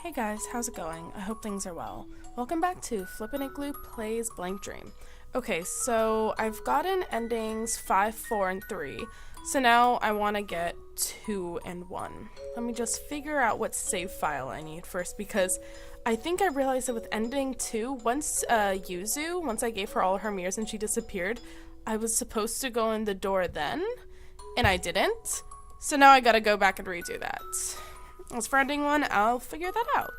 Hey guys, how's it going? I hope things are well. Welcome back to Flipanigloo Plays Blank Dream. Okay, so I've gotten endings 5, 4, and 3, so now I want to get 2 and 1. Let me just figure out what save file I need first, because I think I realized that with ending 2, once I gave her all her mirrors and she disappeared, I was supposed to go in the door then, and I didn't, so now I gotta go back and redo that. As for ending 1, I'll figure that out.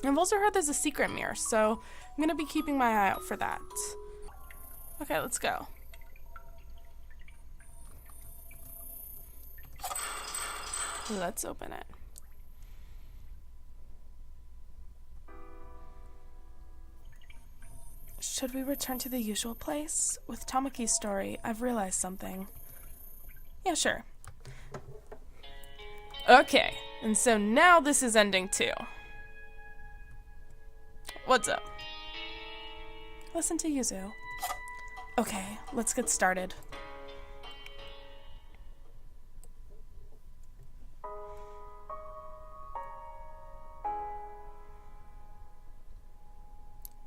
I've also heard there's a secret mirror, so I'm gonna be keeping my eye out for that. Okay, let's go. Let's open it. Should we return to the usual place? With Tamaki's story, I've realized something. Yeah, sure. Okay, and so now this is ending 2. What's up? Listen to Yuzu. Okay, let's get started.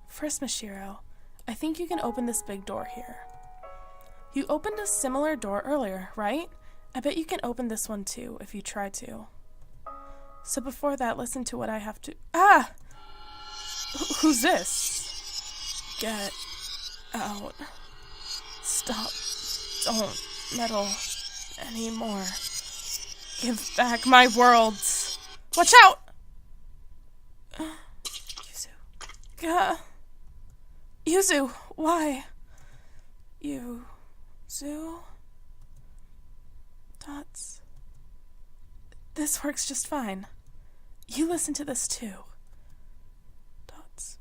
First, Mashiro, I think you can open this big door here. You opened a similar door earlier, right? I bet you can open this one too, if you try to. So before that, listen to what I have to— Ah! Who's this? Get out. Stop. Don't meddle anymore. Give back my worlds. Watch out! Yuzu. Yuzu, why? Yuzu? Dots. This works just fine. You listen to this too. Dots.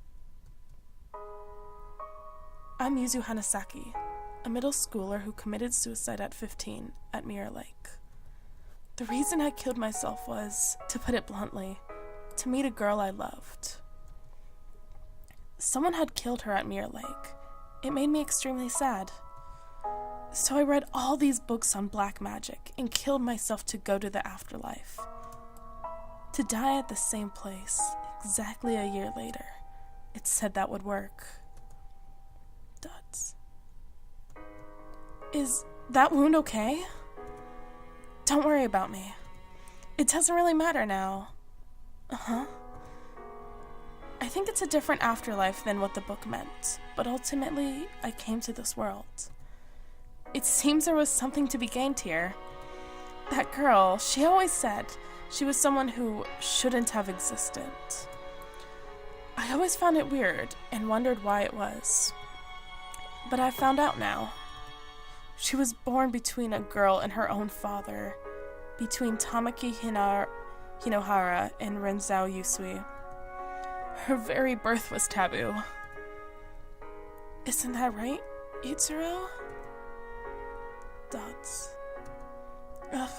I'm Yuzu Hanasaki, a middle schooler who committed suicide at 15 at Mirror Lake. The reason I killed myself was, to put it bluntly, to meet a girl I loved. Someone had killed her at Mirror Lake. It made me extremely sad. So I read all these books on black magic and killed myself to go to the afterlife. To die at the same place, exactly a year later. It said that would work. Dots. Is that wound okay? Don't worry about me. It doesn't really matter now. Uh-huh. I think it's a different afterlife than what the book meant, but ultimately, I came to this world. It seems there was something to be gained here. That girl, she always said she was someone who shouldn't have existed. I always found it weird and wondered why it was. But I found out now. She was born between a girl and her own father, between Tamaki Hinohara and Renzao Yusui. Her very birth was taboo. Isn't that right, Yutsuro? Dots. Ugh.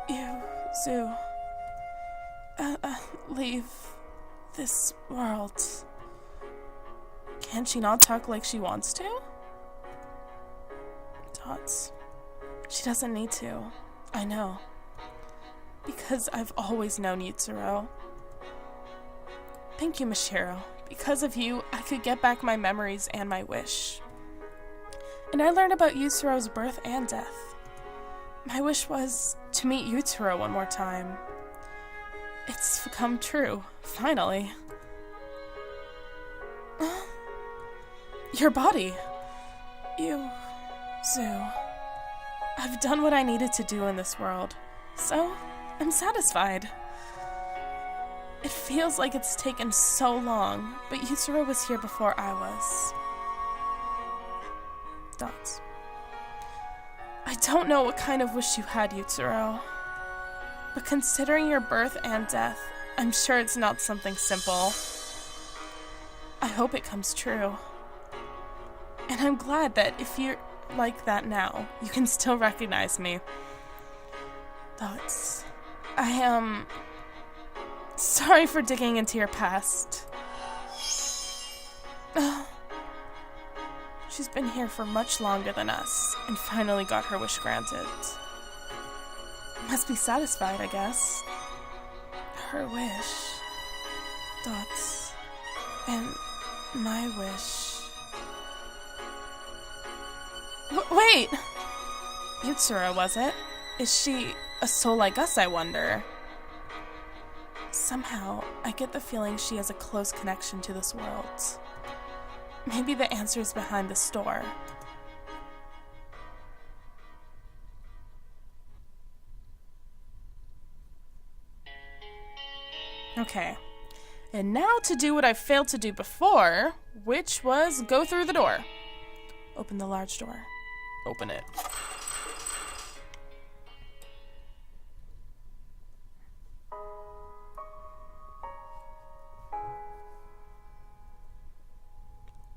Yuzu. Leave this world. Can she not talk like she wants to? Dots. She doesn't need to. I know. Because I've always known Yutsuro. Thank you, Mashiro. Because of you, I could get back my memories and my wish. And I learned about Yutsuro's birth and death. My wish was to meet Yutsuro one more time. It's come true, finally. Your body. Yuzu. I've done what I needed to do in this world, so I'm satisfied. It feels like it's taken so long, but Yutsuro was here before I was. Dots. I don't know what kind of wish you had, Yutsuro. But considering your birth and death, I'm sure it's not something simple. I hope it comes true. And I'm glad that if you're like that now, you can still recognize me. Dots. I am sorry for digging into your past. She's been here for much longer than us, and finally got her wish granted. Must be satisfied, I guess. Her wish. Dots. And my wish. Wait! Yutsura, was it? Is she a soul like us, I wonder? Somehow, I get the feeling she has a close connection to this world. Maybe the answer is behind the store. Okay, and now to do what I failed to do before, which was go through the door. Open the large door. Open it.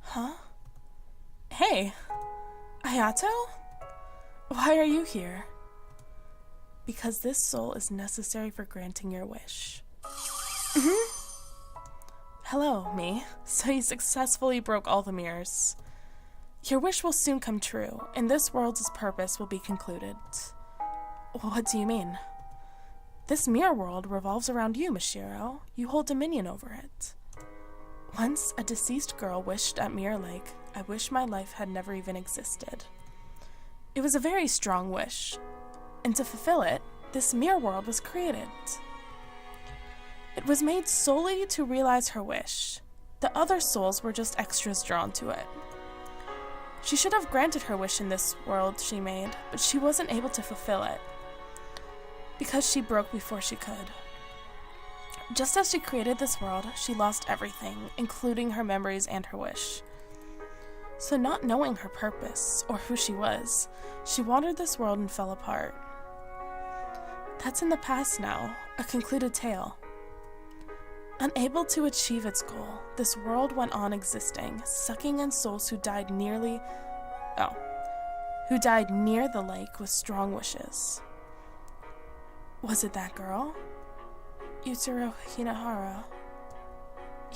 Huh? Hey, Ayato? Why are you here? Because this soul is necessary for granting your wish. Hello, me. So you successfully broke all the mirrors. Your wish will soon come true, and this world's purpose will be concluded. What do you mean? This mirror world revolves around you, Mashiro. You hold dominion over it. Once, a deceased girl wished at Mirror Lake, I wish my life had never even existed. It was a very strong wish, and to fulfill it, this mirror world was created. It was made solely to realize her wish. The other souls were just extras drawn to it. She should have granted her wish in this world she made, but she wasn't able to fulfill it, because she broke before she could. Just as she created this world, she lost everything, including her memories and her wish. So not knowing her purpose, or who she was, she wandered this world and fell apart. That's in the past now, a concluded tale. Unable to achieve its goal, this world went on existing, sucking in souls who died near the lake with strong wishes. Was it that girl? Yutsura Hinahara.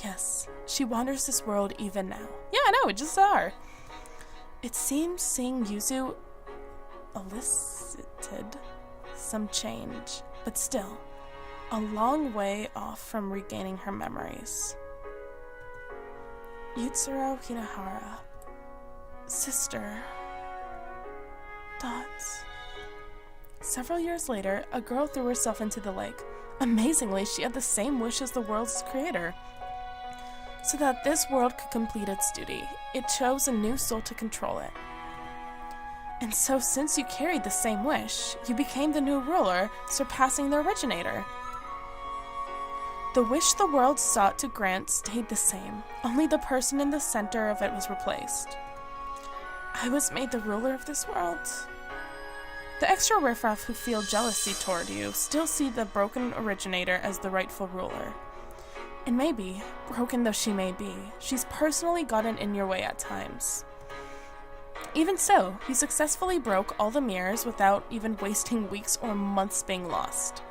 Yes, she wanders this world even now. Yeah, I know, we just saw her. It seems seeing Yuzu elicited some change, but still, a long way off from regaining her memories. Yutsura Hinahara. Sister. Dots. Several years later, a girl threw herself into the lake. Amazingly, she had the same wish as the world's creator. So that this world could complete its duty, it chose a new soul to control it. And so, since you carried the same wish, you became the new ruler, surpassing the originator. The wish the world sought to grant stayed the same, only the person in the center of it was replaced. I was made the ruler of this world. The extra riffraff who feel jealousy toward you still see the broken originator as the rightful ruler. And maybe, broken though she may be, she's personally gotten in your way at times. Even so, you successfully broke all the mirrors without even wasting weeks or months being lost.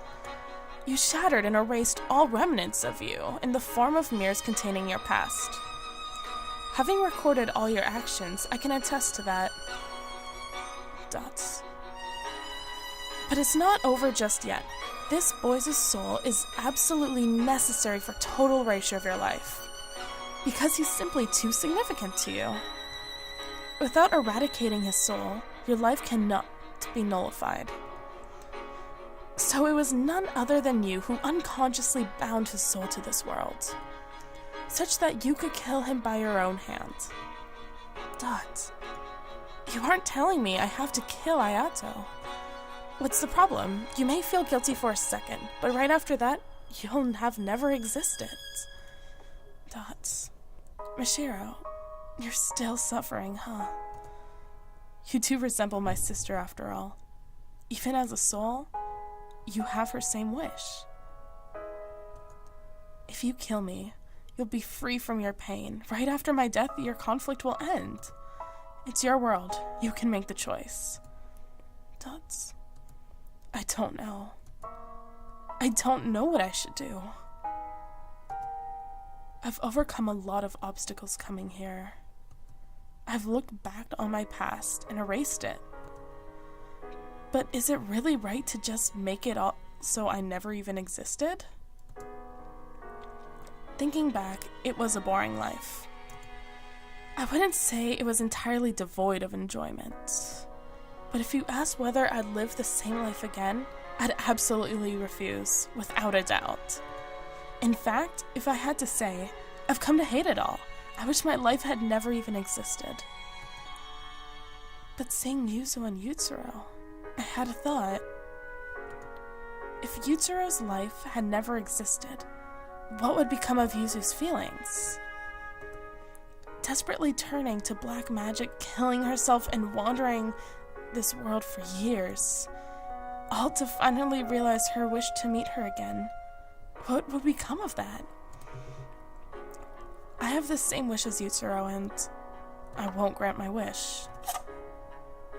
You shattered and erased all remnants of you in the form of mirrors containing your past. Having recorded all your actions, I can attest to that. Dots. But it's not over just yet. This boy's soul is absolutely necessary for total erasure of your life, because he's simply too significant to you. Without eradicating his soul, your life cannot be nullified. So it was none other than you who unconsciously bound his soul to this world, such that you could kill him by your own hand. Dot, you aren't telling me I have to kill Ayato. What's the problem? You may feel guilty for a second, but right after that, you'll have never existed. Dots. Mashiro, you're still suffering, huh? You do resemble my sister after all. Even as a soul, you have her same wish. If you kill me, you'll be free from your pain. Right after my death, your conflict will end. It's your world. You can make the choice. Dots. I don't know. I don't know what I should do. I've overcome a lot of obstacles coming here. I've looked back on my past and erased it. But is it really right to just make it all so I never even existed? Thinking back, it was a boring life. I wouldn't say it was entirely devoid of enjoyment. But if you ask whether I'd live the same life again, I'd absolutely refuse, without a doubt. In fact, if I had to say, I've come to hate it all. I wish my life had never even existed. But seeing Yuzu and Yutsuro, I had a thought. If Yutsuro's life had never existed, what would become of Yuzu's feelings? Desperately turning to black magic, killing herself, and wandering this world for years, all to finally realize her wish to meet her again. What would become of that? I have the same wish as Yutsuro, and I won't grant my wish.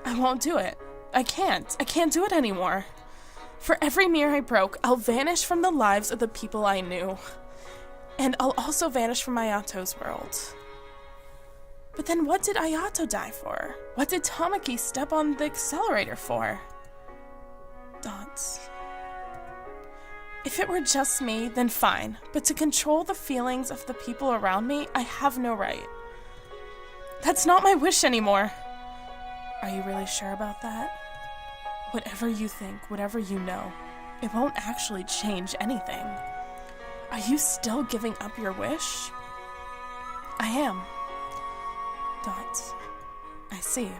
I won't do it. I can't do it anymore. For every mirror I broke, I'll vanish from the lives of the people I knew. And I'll also vanish from Ayato's world. But then what did Ayato die for? What did Tamaki step on the accelerator for? Dots. If it were just me, then fine. But to control the feelings of the people around me, I have no right. That's not my wish anymore. Are you really sure about that? Whatever you think, whatever you know, it won't actually change anything. Are you still giving up your wish? I am. Dots. I see.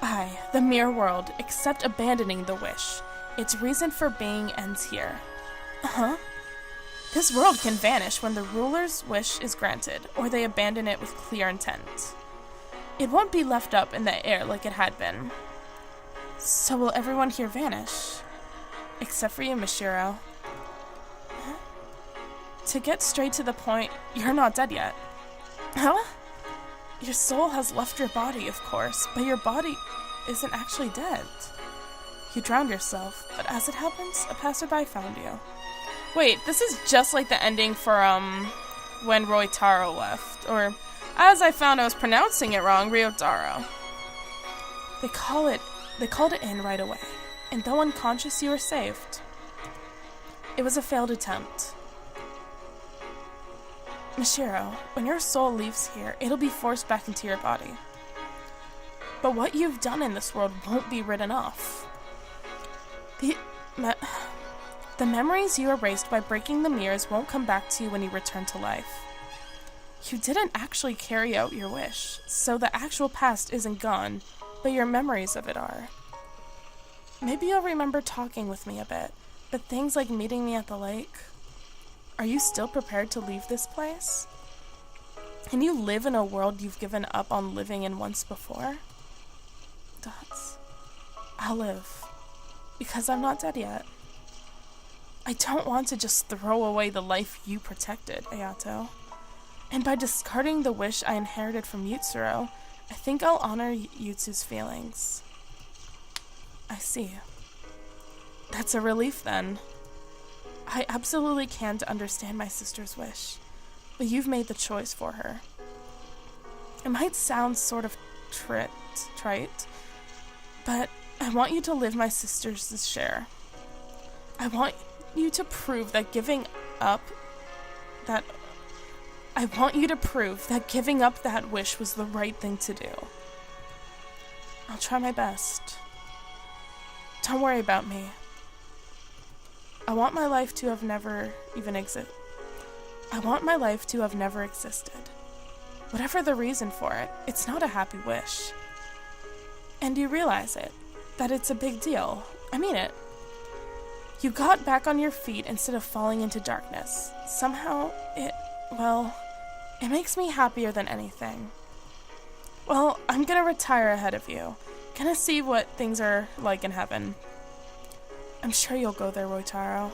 I, the mere world, accept abandoning the wish. Its reason for being ends here. Uh-huh. This world can vanish when the ruler's wish is granted, or they abandon it with clear intent. It won't be left up in the air like it had been. So will everyone here vanish? Except for you, Mishiro. Huh? To get straight to the point, you're not dead yet. Huh? Your soul has left your body, of course, but your body isn't actually dead. You drowned yourself, but as it happens, a passerby found you. Wait, this is just like the ending for, when Roitaro left, or, as I found I was pronouncing it wrong, Ryotaro. They called it in right away, and though unconscious, you were saved. It was a failed attempt. Mishiro, when your soul leaves here, it'll be forced back into your body. But what you've done in this world won't be written off. The memories you erased by breaking the mirrors won't come back to you when you return to life. You didn't actually carry out your wish, so the actual past isn't gone, but your memories of it are. Maybe you'll remember talking with me a bit, but things like meeting me at the lake. Are you still prepared to leave this place? Can you live in a world you've given up on living in once before? Dots. I'll live. Because I'm not dead yet. I don't want to just throw away the life you protected, Ayato. And by discarding the wish I inherited from Yutsuro, I think I'll honor Yutsu's feelings. I see. That's a relief then. I absolutely can't understand my sister's wish, but you've made the choice for her. It might sound sort of trite, but I want you to live my sister's share. I want you to prove that giving up that wish was the right thing to do. I'll try my best. Don't worry about me. I want my life to have never existed. Whatever the reason for it, it's not a happy wish. And you realize it, that it's a big deal. I mean it. You got back on your feet instead of falling into darkness. Somehow, it makes me happier than anything. Well, I'm gonna retire ahead of you. Gonna see what things are like in heaven. I'm sure you'll go there, Roitaro.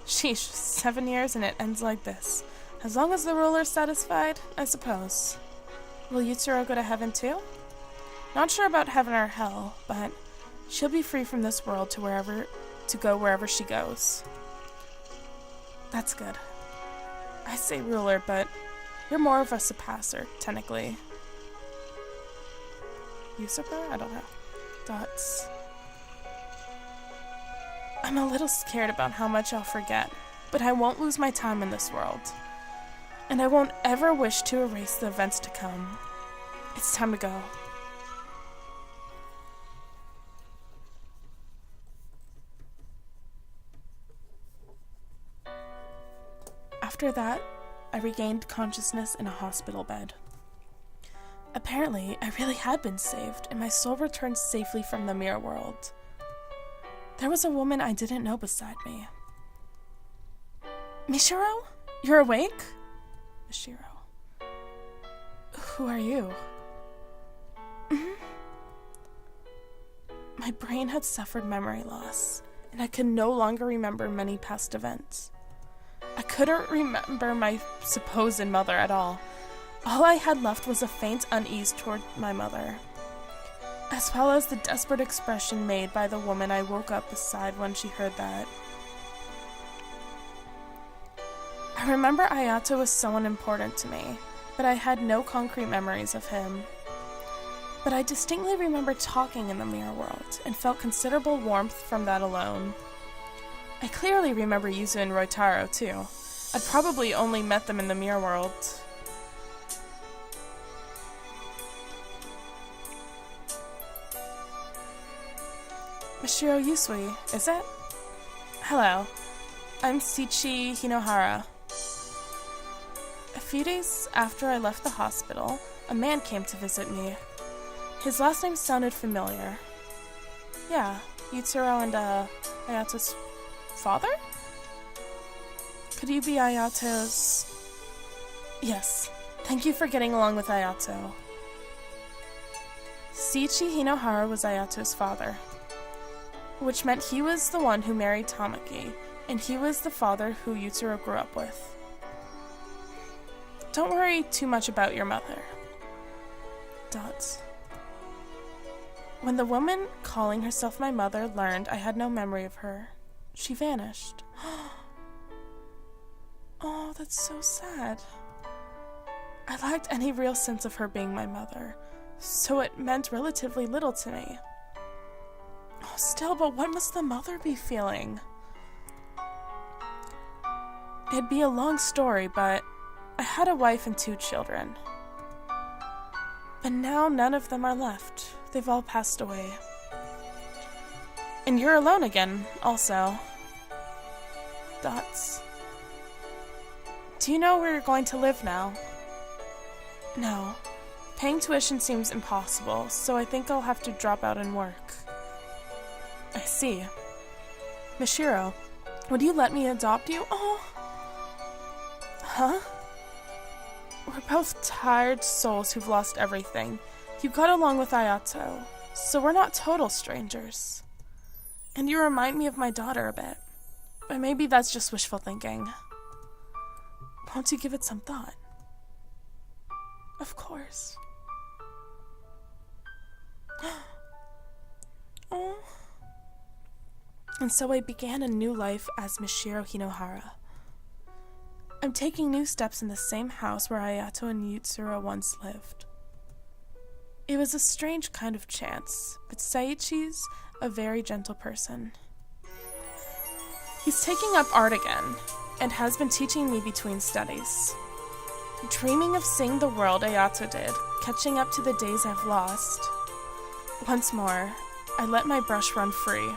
Sheesh, 7 years and it ends like this. As long as the ruler's satisfied, I suppose. Will Yutsuro go to heaven too? Not sure about heaven or hell, but she'll be free from this world to go wherever she goes. That's good. I say ruler, but you're more of a surpasser, technically. Usurper? I don't know. Dots. I'm a little scared about how much I'll forget, but I won't lose my time in this world. And I won't ever wish to erase the events to come. It's time to go. After that, I regained consciousness in a hospital bed. Apparently, I really had been saved, and my soul returned safely from the mirror world. There was a woman I didn't know beside me. Mishiro? You're awake? Mishiro. Who are you? My brain had suffered memory loss, and I could no longer remember many past events. I couldn't remember my supposed mother at all. All I had left was a faint unease toward my mother, as well as the desperate expression made by the woman I woke up beside when she heard that. I remember Ayato was someone important to me, but I had no concrete memories of him. But I distinctly remember talking in the mirror world, and felt considerable warmth from that alone. I clearly remember Yuzu and Roitaro, too. I'd probably only met them in the mirror world. Mishiro Yusui, is it? Hello. I'm Shichi Hinohara. A few days after I left the hospital, a man came to visit me. His last name sounded familiar. Yeah, Yutsuro and, Ayato's father? Could you be Ayato's... Yes, thank you for getting along with Ayato. Shichi Hinohara was Ayato's father, which meant he was the one who married Tamaki, and he was the father who Yutsuro grew up with. Don't worry too much about your mother. Dots. When the woman calling herself my mother learned I had no memory of her, she vanished. Oh, that's so sad. I lacked any real sense of her being my mother, so it meant relatively little to me. Oh, still, but what must the mother be feeling? It'd be a long story, but I had a wife and 2 children. But now none of them are left. They've all passed away. And you're alone again, also. Dots. Do you know where you're going to live now? No. Paying tuition seems impossible, so I think I'll have to drop out and work. I see. Mishiro, would you let me adopt you? Oh. Huh? We're both tired souls who've lost everything. You got along with Ayato, so we're not total strangers. And you remind me of my daughter a bit. But maybe that's just wishful thinking. Won't you give it some thought? Of course. Oh. And so I began a new life as Mishiro Hinohara. I'm taking new steps in the same house where Ayato and Yutsuro once lived. It was a strange kind of chance, but Saichi's a very gentle person. He's taking up art again, and has been teaching me between studies. Dreaming of seeing the world Ayato did, catching up to the days I've lost. Once more, I let my brush run free.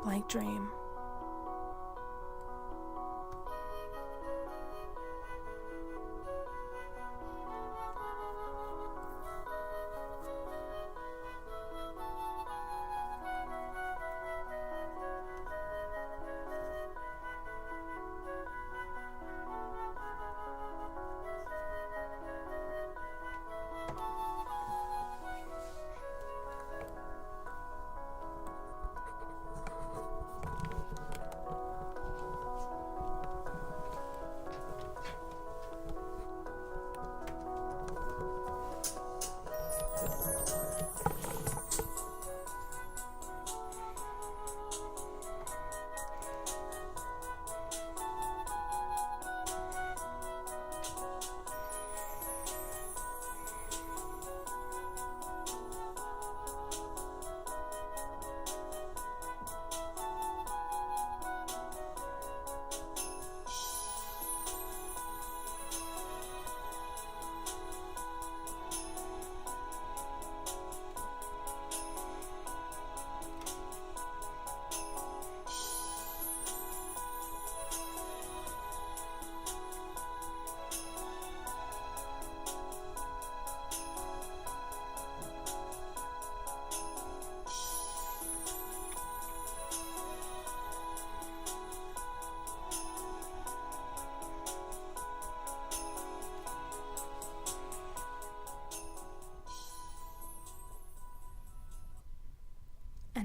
Blank dream.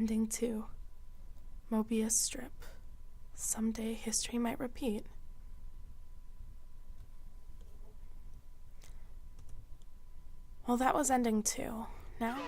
Ending 2. Mobius strip. Someday history might repeat. Well, that was ending 2. Now,